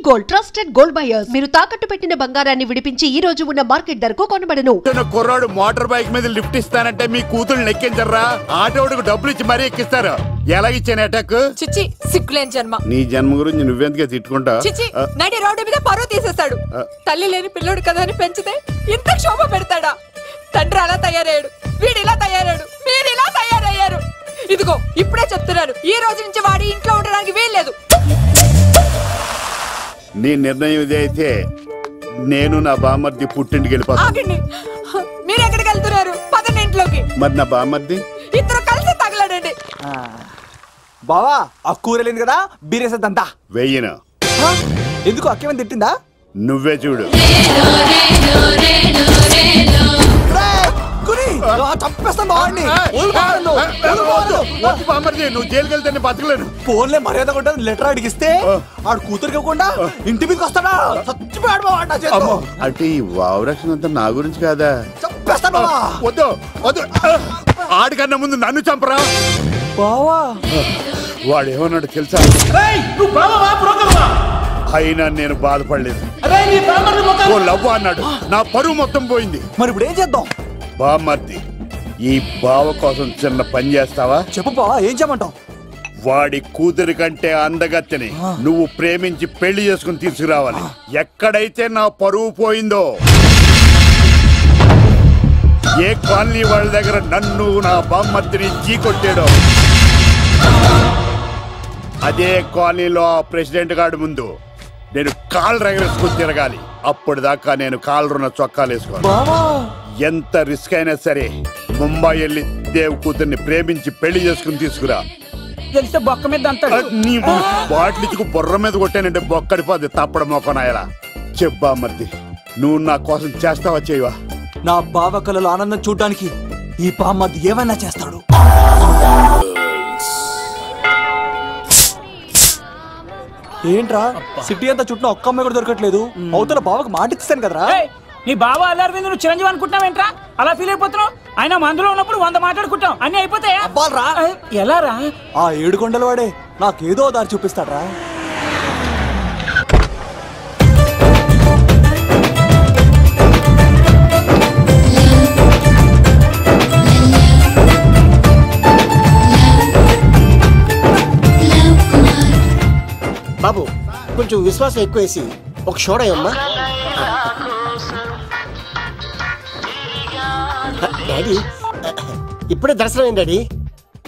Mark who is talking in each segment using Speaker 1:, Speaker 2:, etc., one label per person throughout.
Speaker 1: Gold trusted gold buyers. మీరు తాకట్టు పెట్టిన బంగారాన్ని విడిపించి ఈ రోజు ఉన్న మార్కెట్ ధరకు కొనబడను.
Speaker 2: కుర్రాడు మోటార్ బైక్ మీద లిఫ్ట్ ఇస్తానంటే మీ కూతురు ఎక్కించరా? ఆటోడికి డబ్బులు ఇచ్చి మరీ ఎక్కిస్తారు. ఎలాగిచ్చాను అటాక్?
Speaker 3: చిచ్చి సిగ్గులేని జన్మ.
Speaker 2: నీ జన్మ గురించి నువ్వెందుకే తిట్టుకుంటా?
Speaker 3: చిచ్చి నడి రోడ్డు మీద పరువు తీసేస్తాడు. తల్లి లేని పిల్లోడు కదా అని పెంచితే ఇంత క్షోభ పెడతాడా? తండ్రి అలా తయారయ్యాడు, వీడు ఇలా తయారయ్యాడు, మీరు ఇలా తయారయ్యారు. ఇదిగో ఇప్పుడే చెప్తున్నాను, ఈ రోజు నుంచి వాడి ఇంట్లో ఉండడానికి వీల్లేదు.
Speaker 2: నీ నిర్ణయం ఇదే అయితే నేను నా బామ్మర్ది పుట్టింటికి వెళ్ళిపోతాను.
Speaker 3: మీరు ఎక్కడికి వెళ్తున్నారు? పదండి ఇంట్లోకి.
Speaker 2: మరి నా బామ్మర్ది
Speaker 3: ఇద్దరు కలిసి తగలడండి.
Speaker 4: బావా ఆ కూర లేదు కదా, బీరేసేద్దంతా.
Speaker 2: వెయ్యను.
Speaker 4: ఎందుకు అక్కేమని తిట్టిందా?
Speaker 2: నువ్వే చూడు. నువ్వు జైలుకి వెళ్తే బతకలేను.
Speaker 4: ఫోన్లే మర్యాద కూడా లెటర్ అడిగిస్తే ఆడు కూతురికి ఇవ్వకుండా ఇంటి మీదకి వస్తాడా? చచ్చిపోయాడు.
Speaker 2: అంటే ఈ వావరక్షణ అంతా నా గురించి కాదా?
Speaker 4: చంపేస్తాను.
Speaker 2: వద్దు వద్దు, ఆడికన్నా ముందు నన్ను చంపరా.
Speaker 4: బావా
Speaker 2: వాడు ఏమన్నాడు తెలుసా? అయినా నేను బాధపడలేదు. ఓ లవ్వ అన్నాడు, నా పరువు మొత్తం పోయింది.
Speaker 4: మరి ఇప్పుడు ఏం చేద్దాం?
Speaker 2: బామ్మర్ది, ఈ బావ కోసం చిన్న పని చేస్తావా?
Speaker 4: చెప్పు బావా, ఏం చేయమంటావు?
Speaker 2: వాడి కూతురి కంటే అందగత్తెని నువ్వు ప్రేమించి పెళ్లి చేసుకుని తీసుకురావాలి. ఎక్కడైతే నా పరువు పోయిందో, ఏ కాలనీ వాళ్ళ దగ్గర నన్ను నా బామ్మర్దిని చీకొట్టాడో, అదే కాలనీలో ఆ ప్రెసిడెంట్ గారి ముందు నేను కాళ్ళు రగరేసుకుని తిరగాలి. అప్పుడు దాకా నేను కాళ్ళున్న చొక్కాలు వేసుకోవాలి. ఎంత రిస్క్ అయినా సరే ముంబై వెళ్ళి దేవ్ కూతుర్ని ప్రేమించి పెళ్లి చేసుకుని తీసుకురా.
Speaker 5: బొక్క మీద
Speaker 2: నీ బాటిలికి బుర్ర మీద కొట్టానంటే బొక్కడిపోద్ది. తప్పడ మొక్కనాయలా. చెప్పా మర్ది, నువ్వు నా కోసం చేస్తావా చేయవా?
Speaker 4: నా బావ కళలో ఆనందం చూడడానికి ఈ బామ్మర్ది ఏమైనా చేస్తాడు. ఏంట్రా సిటీ అంతా చుట్టూ ఒక్క అమ్మాయి కూడా దొరకట్లేదు. అవతల బావకు మాట ఇస్తాను కదరా.
Speaker 5: నీ బావ అల్లరి మీద నువ్వు చిరంజీవి అనుకుంటున్నావేంట్రా? అలా ఫీల్ అయిపోతున్నావు? ఆయన మందులో ఉన్నప్పుడు 100 మాట్లాడుకుంటాం, అన్ని అయిపోతాయా? ఎలా రా?
Speaker 4: ఆ 7 కొండల వాడే నాకేదో దారి చూపిస్తాడ్రా.
Speaker 6: బాబు కొంచెం విశ్వాసం ఎక్కువేసి ఒక షోడయమ్మా. డాడీ ఇప్పుడే దర్శనం అయింది డాడీ.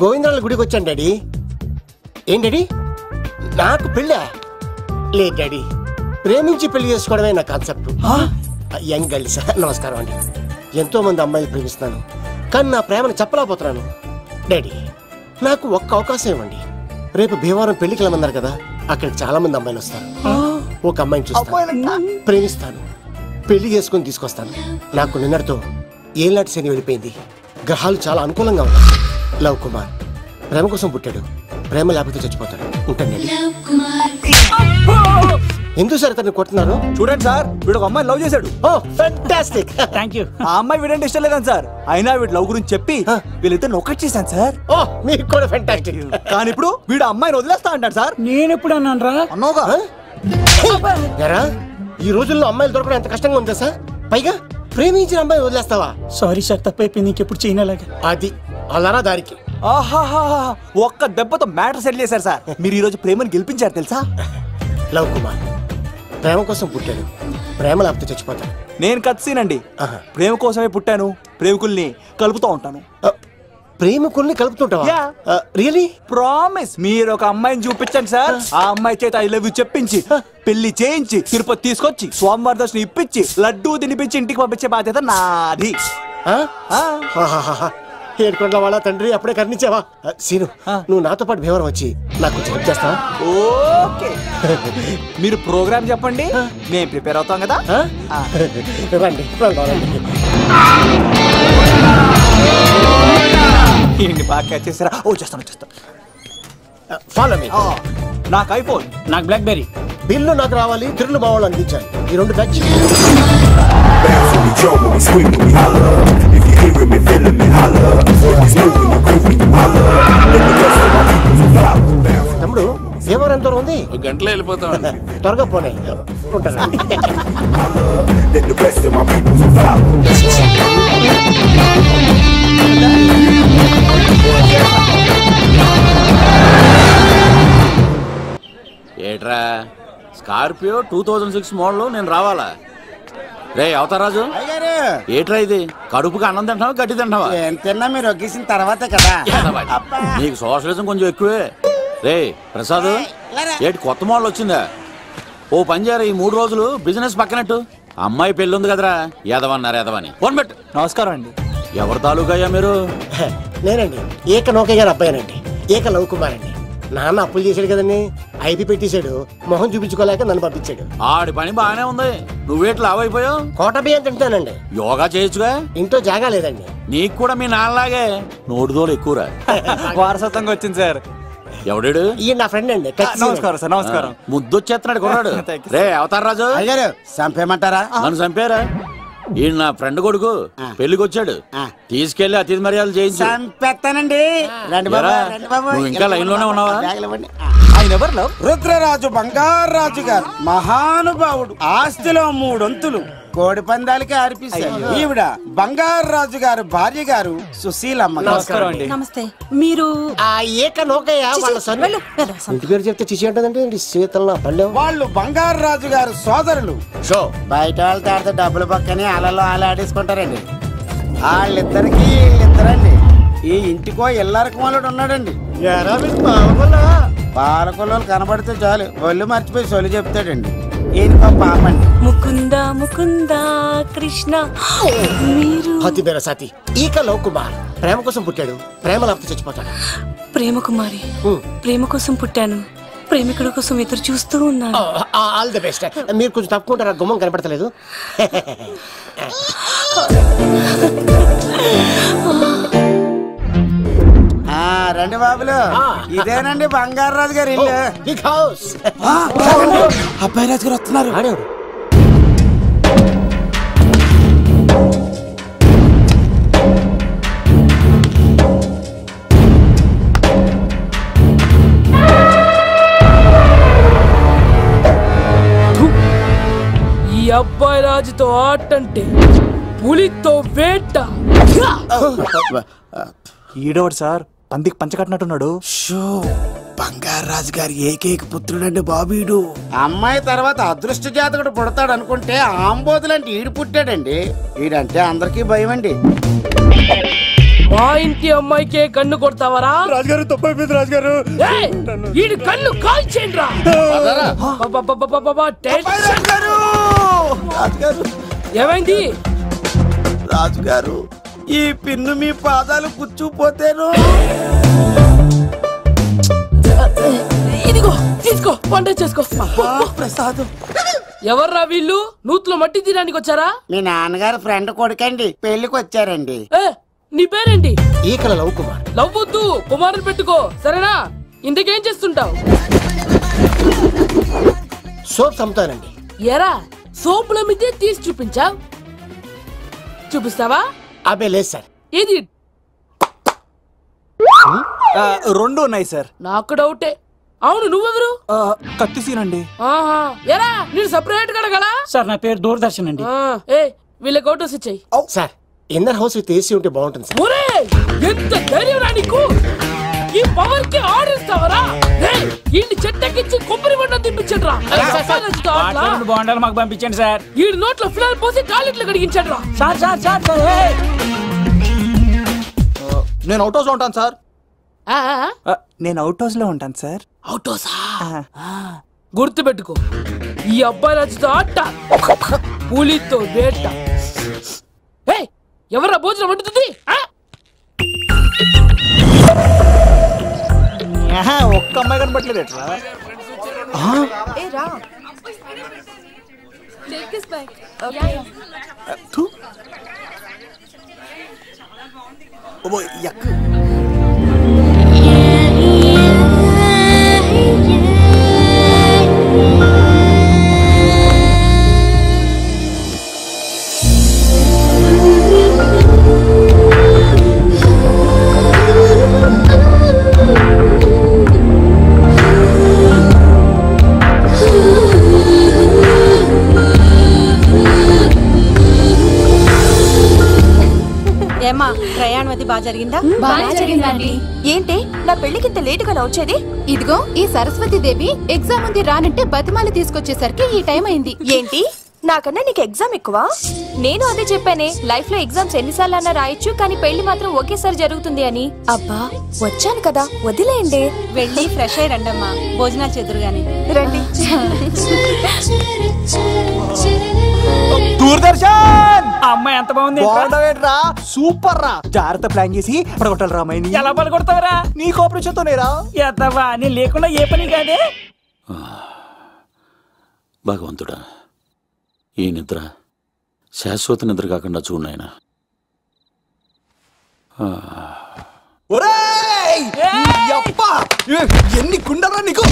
Speaker 6: గోవిందరాల గుడికి వచ్చాను డాడీ. ఏం డాడీ నాకు పెళ్ళా? లేదు డాడీ, ప్రేమించి పెళ్లి చేసుకోవడమే నా కాన్సెప్ట్. యంగ్ గర్ల్స్ నమస్కారం అండి. ఎంతో మంది అమ్మాయిలు ప్రేమిస్తున్నాను, కానీ నా ప్రేమను చెప్పలేకపోతున్నాను. డాడీ నాకు ఒక్క అవకాశం ఇవ్వండి. రేపు భీమవరం పెళ్లికి వెళ్ళమన్నారు కదా, అక్కడికి చాలా మంది అమ్మాయిలు వస్తారు. ఒక అమ్మాయిని చూస్తాను, ప్రేమిస్తాను, పెళ్లి చేసుకుని తీసుకొస్తాను. నాకు నిన్నటితో ఏలాంటి శని వెళ్ళిపోయింది. గ్రహాలు చాలా అనుకూలంగా ఉన్నాయి. లవ్ కుమార్ ప్రేమ కోసం పుట్టాడు, ప్రేమ లేకపోతే చచ్చిపోతాడు. ఉంటాను. ఎందుకు సార్ అతన్ని కొడుతున్నారు?
Speaker 4: చూడండి సార్, వీడు ఒక అమ్మాయి లవ్ చేశాడు.
Speaker 6: Fantastic,
Speaker 5: thank you.
Speaker 4: ఆ అమ్మాయి వీడంటే ఇష్టం లేదని సార్, అయినా వీడు లవ్ గురించి చెప్పి వీళ్ళిద్దరు ఒకటి చేశాను సార్.
Speaker 6: మీకు కూడా ఫ్యాంటాస్టిక్.
Speaker 4: కానీ ఇప్పుడు వీడు అమ్మాయిని వదిలేస్తా అంటాడు సార్.
Speaker 5: నేను ఎప్పుడు అన్నాను రా?
Speaker 4: అన్నోగా.
Speaker 6: ఈ రోజుల్లో అమ్మాయిలు దొరకడం ఎంత కష్టంగా ఉందా సార్? పైగా ప్రేమించిన అమ్మాయి వదిలేస్తావా?
Speaker 5: సారీ సార్, తప్పైపోయింది. ఇంకెప్పుడు చేయనలాగా.
Speaker 6: అది అలారా దారికి.
Speaker 4: ఆహాహా, ఒక్క దెబ్బతో మ్యాటర్ సెటిల్ చేశారు సార్. మీరు ఈ రోజు ప్రేమను గెలిపించారు తెలుసా?
Speaker 6: లవ్ కుమార్ ప్రేమ కోసం పుట్టాడు, ప్రేమ లేకపోతే చచ్చిపోతాడు.
Speaker 4: నేను కత్సీనండి. ప్రేమ కోసమే పుట్టాను, ప్రేమికుల్ని కలుపుతూ ఉంటాను.
Speaker 6: ప్రేమికుల్ని కలుపుతుంటావా? రియలీ?
Speaker 4: ప్రామిస్. మీరు ఒక అమ్మాయిని చూపించండి సార్, ఆ అమ్మాయి చేత ఐ లవ్ యూ చెప్పించి పెళ్లి చేయించి తిరుపతి తీసుకొచ్చి స్వామివారి దర్శనం ఇప్పించి లడ్డూ తినిపించి ఇంటికి పంపించే బాధ్యత నాది.
Speaker 6: ఏడుకొండల వాళ్ళ తండ్రి అప్పుడే కర్ణించావా? సీను, నువ్వు నాతో పాటు భీమవరం వచ్చి నాకు కొంచెం హెల్ప్ చేస్తావా?
Speaker 4: ఓకే. మీరు ప్రోగ్రామ్ చెప్పండి, మేము ప్రిపేర్ అవుతాం కదా.
Speaker 6: రండి.
Speaker 4: ఏంటి బాగా క్యాచ్ చేస్తారా? ఓ చేస్తాను.
Speaker 6: Follow me.
Speaker 4: నాకు ఐఫోన్,
Speaker 5: నాకు బ్లాక్బెర్రీ.
Speaker 6: బిల్లు నాకు రావాలి, తిరులు మా వాళ్ళు అందించాలి. ఈ రెండు ఖర్చు. తమ్ముడు భీమవరం ఎంత దూరం ఉంది?
Speaker 7: ఒక గంటలో వెళ్ళిపోతామండి.
Speaker 6: త్వరగా పోనీ ఉంటాను.
Speaker 7: ఏట్రా స్కార్పియో 2006 మోడల్ నేను రావాలా? రే అవతారాజు, ఏట్రా ఇది? కడుపుకి అన్నం తింటావా గడ్డి తింటావా?
Speaker 8: తిన్నా మీరు ఒగ్గేసిన తర్వాతే కదా.
Speaker 7: నీకు సోషలిజం కొంచెం ఎక్కువే. రే ప్రసాద్, ఏటి కొత్త మోడల్ వచ్చిందా? ఓ పని చేయరా, ఈ 3 రోజులు బిజినెస్ పక్కనట్టు. అమ్మాయి పెళ్ళి ఉంది కదరా, ఎదవన్నారు ఎదవని. ఫోన్ పెట్టు.
Speaker 4: నమస్కారం అండి.
Speaker 7: ఎవరి తాలూకా అయ్యా మీరు?
Speaker 6: నేనండి ఏక నౌకయ్య గారు అబ్బాయినండి, ఏక లవ్ కుమార్ అండి. నాన్న అప్పులు చేశాడు కదండి, ఐపీ పెట్టేశాడు. మొహం చూపించుకోలేక నన్ను పంపించాడు.
Speaker 7: ఆడి పని బాగానే ఉంది, నువ్వేట్లు లావైపోయావు.
Speaker 6: కోట బియ్యం తింటానండి.
Speaker 7: యోగా చేయొచ్చుగా.
Speaker 6: ఇంట్లో జాగా లేదండి.
Speaker 7: నీకు కూడా మీ నాన్నలాగే నోటిదోలు ఎక్కువరా.
Speaker 4: వారసత్వంగా వచ్చింది సార్.
Speaker 7: ఎవడాడు?
Speaker 6: ఈయన నా ఫ్రెండ్ అండి.
Speaker 4: నమస్కారం సార్. నమస్కారం.
Speaker 7: ముద్దొచ్చేస్తున్నాడు కొన్నాడు. రే అవతార్ రాజు,
Speaker 8: అయ్యారు చంపేయమంటారా?
Speaker 7: నన్ను చంపారా? ఈయన నా ఫ్రెండ్ కొడుకు, పెళ్లికి వచ్చాడు. తీసుకెళ్లి అతిథి మర్యాదలు చేయించు.
Speaker 8: చంపేస్తానండి. రండి బాబు, రండి బాబు.
Speaker 7: నువ్వు ఇంకా లైన్ లోనే ఉన్నావా?
Speaker 4: ఆయన ఎవరు?
Speaker 8: రుద్రరాజు బంగారాజు గారు, మహానుభావుడు. ఆస్తిలో 3 వంతులు కోడి పందాలకి అర్పిస్తారు. ఈవిడ బంగారాజు గారు భార్య గారు సుశీలమ్మ.
Speaker 4: నమస్కారం అండి.
Speaker 3: నమస్తే. మీరు
Speaker 6: ఆ ఏక నౌకయ్య వాళ్ళ సన్. ఇంటి పేరు చెప్తే చిచి అంటదండి. శీతల పల్లె.
Speaker 8: వాళ్ళు బంగారాజు గారు సోదరులు.
Speaker 6: షో
Speaker 8: బయట వాళ్ళతో ఆడితే డబ్బులు పక్కనే అలలో అలా ఆడేసుకుంటారండి. వాళ్ళిద్దరికి వీళ్ళిద్దరండి. ఈ ఇంటికో ఇల్లరకమాలుడు ఉన్నాడండి. పాలకొల్లు కనబడితే చాలు ఒళ్ళు మర్చిపోయి సొలి చెప్తాడండి. ఈయనకో పాపండి.
Speaker 9: ముకుంద ముకుంద కృష్ణ. మీరు
Speaker 6: హతి బేర సాతి ఈక లవ్ కుమార్ ప్రేమ కోసం పుట్టాడు, ప్రేమ లేకపోతే చచ్చిపోతాడు.
Speaker 9: ప్రేమ కుమారి, ప్రేమ కోసం పుట్టాను, ప్రేమికుడు కోసం ఎదురు చూస్తూ ఉన్నాను.
Speaker 6: All the best. మీరు కొంచెం తప్పుకుంటారా? గుమ్మం కనపడతలేదు.
Speaker 8: రండి బాబులు, ఇదేనండి బంగారాజు గారు ఇల్లు.
Speaker 6: Big house.
Speaker 8: అబ్బాయి రాజు గారు వస్తున్నారు.
Speaker 10: ఈ అబ్బాయి రాజుతో ఆటంటే పులితో వేట.
Speaker 4: ఈడోడు సార్, పందికి పంచకట్టినట్టున్నాడు.
Speaker 8: బంగారాజు గారి ఏకైక పుత్రుడండి బాబీడు. అమ్మాయి తర్వాత అదృష్ట జాతకుడు పుడతాడు అనుకుంటే ఆంబోతులంటే ఈడు పుట్టాడండి. ఈడంటే అందరికీ భయం అండి.
Speaker 10: మా ఇంటి అమ్మాయికే కన్ను కొడతావరా?
Speaker 2: రాజుగారు తప్పైపోయింది రాజుగారు.
Speaker 10: ఈడు కన్ను కాల్చేయండి రా. ఏమైంది
Speaker 8: రాజుగారు? ఈ పిన్ను మీ పాదాలు కూర్చుపోతేను.
Speaker 10: ఇదిగో తీసుకో, పంట చేసుకో.
Speaker 8: ప్రసాద్,
Speaker 10: ఎవర్రా వీళ్ళు? నూతులో మట్టి తీయడానికి వచ్చారా?
Speaker 8: మీ నాన్నగారు ఫ్రెండ్ కొడుకండి, పెళ్లికి వచ్చారండి.
Speaker 10: నీ పేరేంటి?
Speaker 6: ఈకల లవ్ కుమార్.
Speaker 10: లవ్వొద్దు, కుమారుని పెట్టుకో సరేనా? ఇంతకేం చేస్తుంటావు?
Speaker 6: సోప్స్ అమ్ముతానండి.
Speaker 10: ఎరా సోపుల మీద తీసి చూపించావు, చూపిస్తావా?
Speaker 6: అబ్బే లేదు సార్.
Speaker 10: ఏది?
Speaker 4: 2 ఉన్నాయి సార్.
Speaker 10: నాకు డౌటే. అవును, నువ్వెవరు?
Speaker 4: కత్తిసీనండి.
Speaker 10: ఆహా, ఎరా నేను సపరేట్ కడగలా?
Speaker 5: సార్ నా పేరు దూరదర్శన్ అండి.
Speaker 10: ఏ వీళ్ళకి అవుటోస్ ఇచ్చాయి.
Speaker 6: Sir inner house with AC ఉంటే బాగుంటుంది సార్.
Speaker 10: ఒరే ఎంత ధైర్యం రా నీకు! ఈ పవర్ కి ఆడిస్తావరా? ఈ చెట్టెక్కించి కొబ్బరి బండ తిప్పించండి రా.
Speaker 5: బాండాలు మాకు పంపించండి సార్.
Speaker 10: ఈ నోట్లో ఫినాల్ పోసి టాయిలెట్లు కడిగించండి రా.
Speaker 5: సార్ సార్ సార్ సార్,
Speaker 4: నేను అవుట్ హౌస్ లో ఉంటాను సార్. నేను అవుట్ హౌస్ లో ఉంటాను సార్.
Speaker 10: అవుటోసా? గుర్తు పెట్టుకో, ఈ అబ్బాయి రాజుతో ఆట, పులితో వేట. ఎవరా భోజనం వండుతుంది?
Speaker 4: ఒక్క అమ్మాయి కనబట్టలేదు ఎట్లా?
Speaker 11: బాగా జరిగిందా?
Speaker 12: బాగా జరిగిందండి.
Speaker 11: ఏంటి నా పెళ్లికి ఇంత లేటుగా వచ్చేది?
Speaker 12: ఇదిగో ఈ సరస్వతి దేవి ఎగ్జామ్ ఉంది రానంటే బతిమాలి తీసుకొచ్చేసరికి ఈ టైం అయింది.
Speaker 11: ఏంటి నాకన్నా నీకు ఎగ్జామ్ ఎక్కువ? నేను అదే చెప్పానే, లైఫ్ లో ఎగ్జామ్స్ ఎన్నిసార్లు అన్నా రాయొచ్చు, కానీ పెళ్లి మాత్రం ఒకేసారి జరుగుతుంది అని. అబ్బా వచ్చాను కదా వదిలేయండి.
Speaker 13: వెళ్ళి ఫ్రెష్ అయ్యి రండమ్మా, భోజనాలు చెదురు గాని
Speaker 11: రండి.
Speaker 4: దూరదర్శన్
Speaker 5: అమ్మాయి ఎంత బాగుంది.
Speaker 4: బాగుండవేట్రా, సూపర్ రా. జాగ్రత్త ప్లాన్ చేసి పడగొట్టాలి రామాయణి.
Speaker 5: ఎలా పడగొడతావరా?
Speaker 4: నీ కోఆపరేషన్ తోనేరా.
Speaker 5: ఎత్తవా నీ లేకుండా ఏ పని కాదే.
Speaker 7: భగవంతుడా, ఈ నిద్ర శాశ్వత నిద్ర కాకుండా చూడాయన.
Speaker 4: ఎన్ని గుండెలరా నీకు?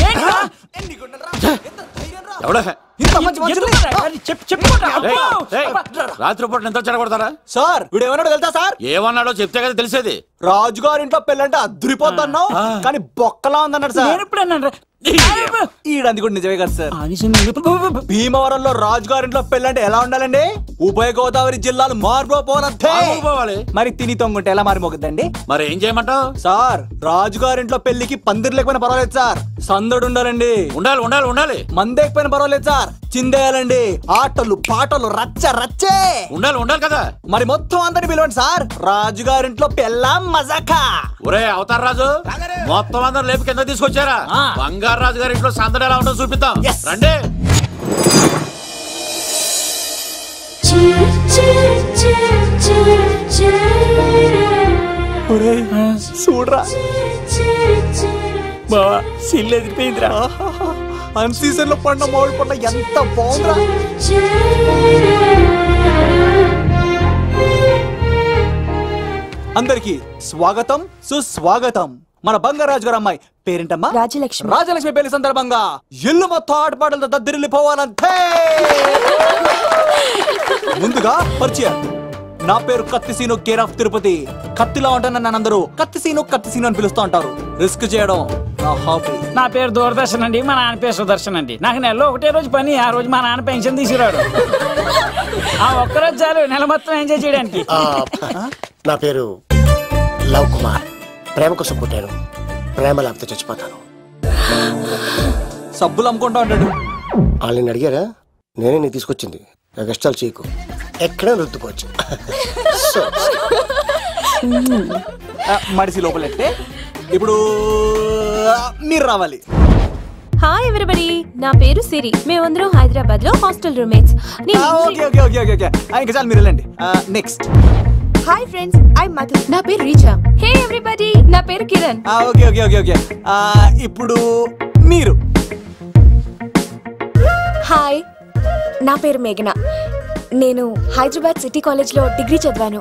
Speaker 7: రాత్రిపూట నిద్ర చెడగొడతారా
Speaker 4: సార్? వీడు ఏమన్నాడు తెలుసా సార్?
Speaker 7: ఏమన్నాడో చెప్తే కదా తెలిసేది.
Speaker 4: రాజుగారి ఇంట్లో పెళ్ళంటే అద్దరిపోతున్నావు, కానీ బొక్కలా ఉందన్నాడు సార్. ఈడంది కూడా నిజమే కదా సార్. భీమవరంలో రాజుగారింట్లో పెళ్ళంటే ఎలా ఉండాలండి? ఉభయ గోదావరి జిల్లాలు మారిపోవాలి. మరి తిని తొంగుంటే ఎలా మారిపోతుందండి?
Speaker 7: మరి ఏం చేయమంటావు
Speaker 4: సార్? రాజుగారింట్లో పెళ్లికి పందిరి లేకపోయినా పర్వాలేదు సార్, సందడు ఉండాలండి.
Speaker 7: ఉండాలి ఉండాలి ఉండాలి.
Speaker 4: మందేకపోయినా పర్వాలేదు సార్, చిందేయాలండి. ఆటలు పాటలు రచ్చ రచ్చే
Speaker 7: ఉండాలి ఉండాలి కదా.
Speaker 4: మరి మొత్తం అందరిని పిలవండి సార్, రాజుగారింట్లో పెళ్ళాం మజాకా.
Speaker 7: ఒరే అవతార్ రాజు, మొత్తం అందరు లేపు కింద తీసుకొచ్చారా? బంగారు రాజు గారి ఇంట్లో సందడి ఎలా ఉంటుందో చూపిద్దాం రండి.
Speaker 4: చూడరా
Speaker 5: బావా, సిల్లు ఎదిరిపోయిందిరా.
Speaker 4: అన్ సీజన్ లో పడిన మామిడి పండ్ల ఎంత బాగుందిరా. అందరికి స్వాగతం సుస్వాగతం. మన బంగారాజు గారు అమ్మాయి పేరేంటమ్మా?
Speaker 11: రాజలక్ష్మి.
Speaker 4: రాజలక్ష్మి పెళ్లి సందర్భంగా ఇల్లు మొత్తం ఆటపాటలతో దద్దరిల్లిపోవాలంతే. ముందుగా పరిచయం. నా పేరు కత్తిసీను, కేర్ ఆఫ్ తిరుపతి. కత్తిలా ఉంటాను నన్ను అందరూ కత్తిసీను కత్తిసీను అని పిలుస్తూ ఉంటారు. రిస్క్ చేయడం నా హాబీ.
Speaker 5: నా పేరు దూరదర్శన్ అండి, మా నాన్న పేరు సుదర్శన్ అండి. నాకు నెలలో ఒకటే రోజు పని, ఆ రోజు మా నాన్న పెన్షన్ తీసుకురాడు. ఆ ఒక్కరోజు చాలు నెల మొత్తం ఎంజాయ్ చేయడానికి.
Speaker 6: నా పేరు లవ్ కుమార్. ప్రేమ కోసం పుట్టాను, ప్రేమ లేకపోతే చచ్చిపోతాను.
Speaker 4: సబ్బులు అమ్ముకుంటా ఉంటాడు.
Speaker 6: వాళ్ళని అడిగారా? నేనే నీ తీసుకొచ్చింది. కష్టాలు చేయకు, ఎక్కడ రుద్దుకోవచ్చు.
Speaker 4: మడిసి లోపలెట్టే. ఇప్పుడు మీరు రావాలి.
Speaker 11: హాయ్ ఎవ్రీబడి, నా పేరు సిరి. మేమందరం హైదరాబాద్ లో హాస్టల్ రూమ్మేట్స్.
Speaker 4: ఇంకా చాలు, మీరు వెళ్ళండి. Next.
Speaker 11: Hi friends, I Madhu.
Speaker 12: నా పేరు రీచా.
Speaker 11: హే ఎవ్రీబడి, నా పేరు Kiran.
Speaker 4: Okay okay okay okay. ఇప్పుడు మీరు.
Speaker 11: హాయ్, నా పేరు మేఘన. నేను హైదరాబాద్ సిటీ కాలేజ్ లో డిగ్రీ చదివాను.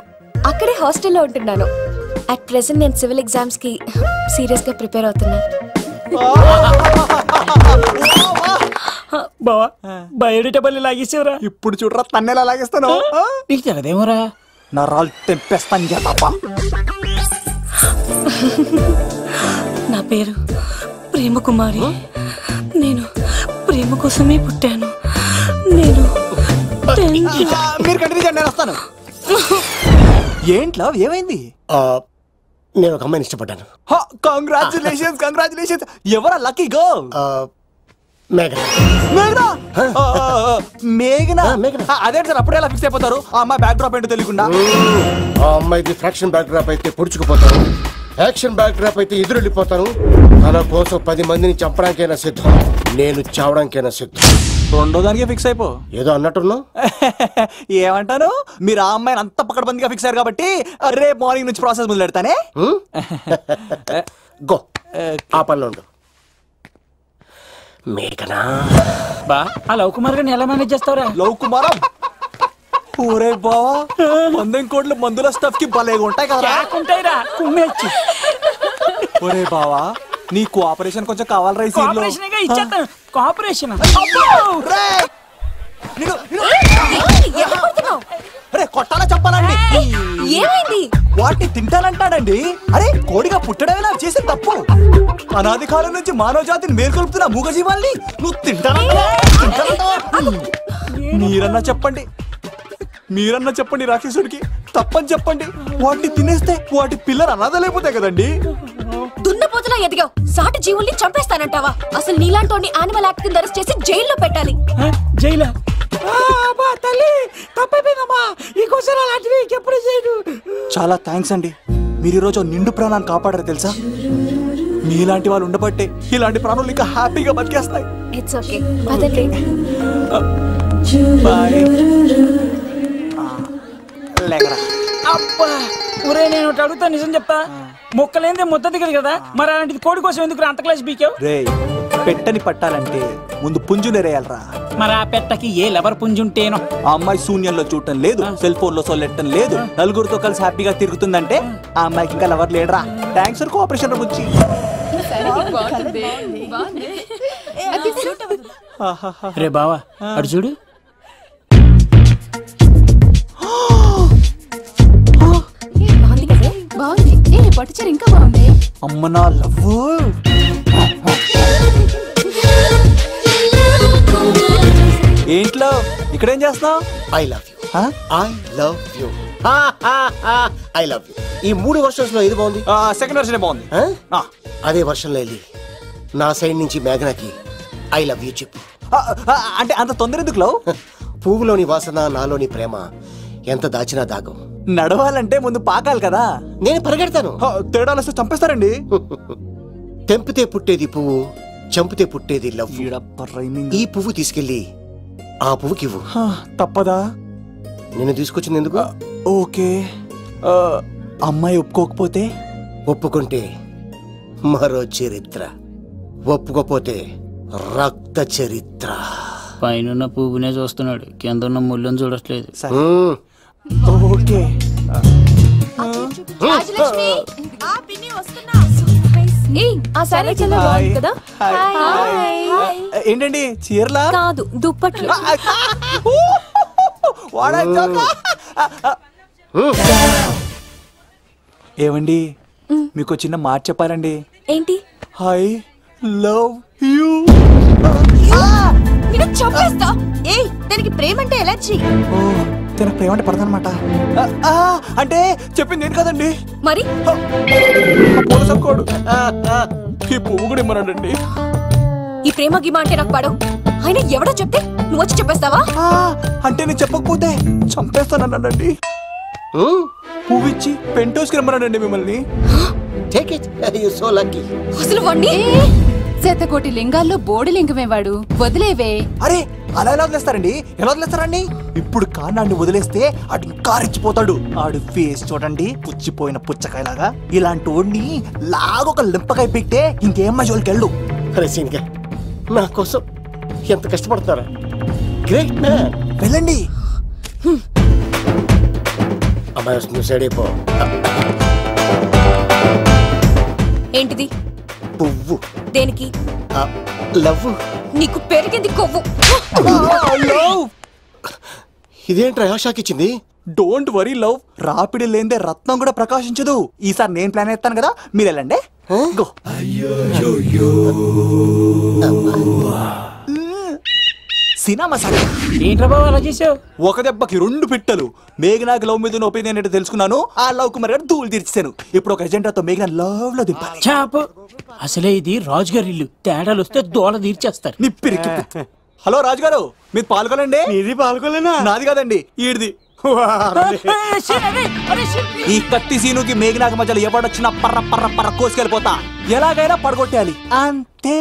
Speaker 11: అక్కడే హాస్టల్లో ఉంటున్నాను. అట్ ప్రెసెంట్ నేను సివిల్ ఎగ్జామ్స్ కి సీరియస్ గా ప్రిపేర్ అవుతున్నా.
Speaker 5: బావా, బయోడేటా బల్లి లాగేసేవరా.
Speaker 4: ఇప్పుడు చూడరా తన్నెలా లాగేస్తాను.
Speaker 5: నీకు తెగదేమోరా.
Speaker 4: నా రాళ్ళు తెంపేస్తాను తప్ప.
Speaker 9: నా పేరు ప్రేమ కుమారి. నేను ప్రేమ కోసమే పుట్టాను. నేను
Speaker 4: మీరు కంటిన్యూ చేయండి, నేను వస్తాను. ఏంట్లో ఏమైంది?
Speaker 6: నేను ఒక అమ్మాయిని ఇష్టపడ్డాను.
Speaker 4: Congratulations congratulations. ఎవరా లక్కీ గర్ల్?
Speaker 6: మేఘన.
Speaker 4: మేఘన మేఘన అదే సార్. అప్పుడే ఎలా ఫిక్స్ అయిపోతారు? ఆ అమ్మాయి బ్యాక్ డ్రాప్ ఏంటో తెలియకుండా.
Speaker 6: ఆ అమ్మాయిది ఫ్రాక్షన్ బ్యాక్ డ్రాప్ అయితే పొడుచుకుపోతాను, యాక్షన్ బ్యాక్ డ్రాప్ అయితే ఎదురెళ్ళిపోతాను. తన కోసం 10 మందిని చంపడానికైనా సిద్ధం, నేను చావడానికైనా సిద్ధం.
Speaker 4: రెండో దానికి ఫిక్స్ అయిపో.
Speaker 6: ఏదో అన్నట్టున్నావు.
Speaker 4: ఏమంటాను? మీరు ఆ అమ్మాయిని అంత పకడ్బందీగా ఫిక్స్ అయ్యారు కాబట్టి రేపు మార్నింగ్ నుంచి ప్రాసెస్ మొదలు పెడతానే.
Speaker 6: గో, ఆ పనిలో ఉండు. మేఘనా.
Speaker 5: బా, ఆ లవ్ కుమార్ గారిని ఎలా మేనేజ్ చేస్తావురా?
Speaker 4: లవ్ కుమారా? ఊరే బావా, 100 కోట్ల మందుల స్టఫ్ కి భలేగా ఉంటాయి కదా.
Speaker 5: ఉంటాయిరా, కుమ్మేచ్చి.
Speaker 4: ఒరే బావా, నీ కోఆపరేషన్ కొంచెం కావాలి రైస్.
Speaker 5: ఇచ్చేస్తాను కోఆపరేషన్.
Speaker 4: కొట్టాలా చెప్పాలండి?
Speaker 11: ఏమైంది?
Speaker 4: వాటిని తింటానంటాడండి. అరే, కోడిగా పుట్టడమే నాకు చేసిన తప్పు. అనాది కాలం నుంచి మానవ జాతిని మేల్కొల్పుతున్న మూగజీవాల్ని నువ్వు తింటానంటా? మీరన్నా చెప్పండి, మీరన్నా చెప్పండి రాక్షసుడికి తప్పని చెప్పండి. వాటిని తినేస్తే వాటి పిల్లలు అనాథలైపోతాయి కదండి.
Speaker 11: దున్నపోతులా ఎదిగావు, సాటి జీవుల్ని చంపేస్తానంటావా? అసలు నీలాంటి యానిమల్ యాక్ట్ కింద అరెస్ట్ చేసి జైల్లో పెట్టాలి.
Speaker 5: జైలా? తల్లి తప్పైపోయిందమ్మా, ఇంకోసారి అలాంటివి ఎప్పుడు చేయడు.
Speaker 4: చాలా థ్యాంక్స్ అండి, మీరు ఈరోజు నిండు ప్రాణాన్ని కాపాడారు తెలుసా. మీలాంటి వాళ్ళు ఉండబట్టే ఇలాంటి ప్రాణులు ఇంకా హ్యాపీగా బతికేస్తాయి.
Speaker 11: ఇట్స్ ఓకే, పదండి.
Speaker 4: బాయ్. లేకరా.
Speaker 5: అబ్బా ఒరే, నేను ఒకటి అడుగుతా, నిజం చెప్తా. మొక్కలేందే ముద్ద దిగదు కదా, మరి అలాంటిది కోడి కోసం ఎందుకు అంత క్లాస్ బీకావు?
Speaker 4: రే, పెట్టని పట్టాలంటే ముందు పుంజునేరేయాలరా.
Speaker 5: మరి ఆ పెట్టకి ఏ లవర్ పుంజుంటేనో.
Speaker 4: ఆ అమ్మాయి శూన్యంలో చూడటం లేదు, సెల్ ఫోన్ లో సొల్లెట్టడం లేదు, నలుగురితో కలిసి హ్యాపీగా తిరుగుతుందంటే ఆ అమ్మాయికి ఇంకా లవర్ లేడరా. థ్యాంక్స్ ఫర్ కోఆపరేషన్ బుచ్చి.
Speaker 5: రే బావా, అడు చూడు.
Speaker 12: బాగుంది. పట్టుచీర ఇంకా బాగుంది.
Speaker 4: అమ్మ నా లవ్. ఏంట్లో ఇక్కడేం చేస్తున్నావు?
Speaker 6: I love you, I love you, I love you. ఈ 3 వర్షన్స్ లో ఏది బాగుంది?
Speaker 4: సెకండ్ వర్షన్ బాగుంది.
Speaker 6: అదే వర్షంలో వెళ్ళి నా సైడ్ నుంచి మేఘనాకి ఐ లవ్ యూ చెప్పు.
Speaker 4: అంటే అంత తొందర ఎందుకు లవ్?
Speaker 6: పువ్వులోని వాసన, నాలోని ప్రేమ ఎంత దాచినా దాగం.
Speaker 4: నడవాలంటే ముందు పాకాలి కదా.
Speaker 6: నేను పరిగెడతాను.
Speaker 4: తేడాలు వస్తే చంపేస్తారండి.
Speaker 6: తెంపితే పుట్టేది పువ్వు, చంపితే పుట్టేది లవ్. ఈ పువ్వు తీసుకెళ్ళి ఆ పువ్వుకి ఇవ్వు.
Speaker 4: తప్పదా?
Speaker 6: నేను తీసుకొచ్చింది ఎందుకు?
Speaker 4: ఓకే. అమ్మాయి ఒప్పుకోకపోతే?
Speaker 6: ఒప్పుకుంటే మరో చరిత్ర, ఒప్పుకోపోతే రక్త చరిత్ర.
Speaker 5: పైన పువ్వునే చూస్తున్నాడు, కింద ఉన్న ముళ్ళని చూడట్లేదు.
Speaker 4: ఓకే. ఏంటండి చీరలా?
Speaker 11: కాదు, దుప్పట్లు.
Speaker 4: ఏమండి, మీకు చిన్న మాట చెప్పాలండి.
Speaker 11: ఏంటి?
Speaker 4: I love you.
Speaker 11: చంపేస్తా. ఏయ్, దానికి ప్రేమ అంటే ఎలర్జీ.
Speaker 4: తన ప్రేమ అంటే పడదనమాట. అంటే చెప్పింది ఏంటి కదండి.
Speaker 11: మరి
Speaker 4: ఈ పువ్వు కూడా ఇమ్మన్నాడండి.
Speaker 11: ఈ ప్రేమ గిమ అంటే నాకు పడవు. అయినా ఎవడో చెప్తే నువ్వు వచ్చి చెప్పేస్తావా?
Speaker 4: అంటే నేను చెప్పకపోతే చంపేస్తానన్నాడండి. పువ్వు ఇచ్చి పెంటోస్కి రమ్మన్నాడండి మిమ్మల్ని.
Speaker 11: అసలు వాణ్ణి
Speaker 12: శతకోటి లింగాల్లో బోడి లింగమే వాడు, వదిలేవే.
Speaker 4: అరే, అలా ఎలా వదిలేస్తారండి? ఎలా వదిలేస్తారండి? ఇప్పుడు కాన్నాడిని వదిలేస్తే అటు ఇంకా రెచ్చిపోతాడు. ఆడు ఫేస్ చూడండి, పుచ్చిపోయిన పుచ్చకాయలాగా. ఇలాంటి వాడిని లాగొక లింపకాయ పెట్టే ఇంకేం మజోలికి వెళ్ళు.
Speaker 6: అరే సీన్గా, నా కోసం ఎంత కష్టపడతారా? Great man.
Speaker 4: వెళ్ళండి.
Speaker 6: అమ్మాయి వస్తుంది, సైడ్ అయిపో.
Speaker 11: ఏంటిది?
Speaker 6: పువ్వు.
Speaker 11: దేనికి?
Speaker 6: లవ్.
Speaker 11: నీకు పెరిగింది కొవ్వు.
Speaker 6: ఇదేంట్రా షాక్ ఇచ్చింది?
Speaker 4: డోంట్ వరీ లవ్, రాపిడి లేదే రత్నం కూడా ప్రకాశించదు. ఈసారి నేను ప్లాన్ ఎత్తాను కదా, మీరు వెళ్ళండి. గో. సినిమా సార్
Speaker 5: ఏంట్రా బాబు అలా చేసావు?
Speaker 4: ఒక దెబ్బకి 2 పిట్టలు. మేఘనాకి లవ్ మీద ఒపీనియన్ ఏంటో తెలుసుకున్నాను. ఆ లవ్ కు మరి ధూళి తీర్చాను. ఇప్పుడు ఒక ఎజెండాతో మేఘనా లవ్ లో దింపాలి.
Speaker 5: చాపు. అసలే ఇది రాజుగారి ఇల్లు, తేడాలు వస్తే దోళ తీర్చేస్తారు.
Speaker 4: నిప్పిరికి. హలో రాజుగారు, మీరు పాల్గొనండి.
Speaker 8: ఇది పాల్గొలేనా?
Speaker 4: నాది కాదండి, ఈడిది. ఈ కత్తి సీనుకి మేఘనాకి మధ్యలో ఎవడొచ్చినా పర్ర పర్ర పర్ర కోసుకెళ్ళిపోతా. ఎలాగైనా పడగొట్టాలి అంతే.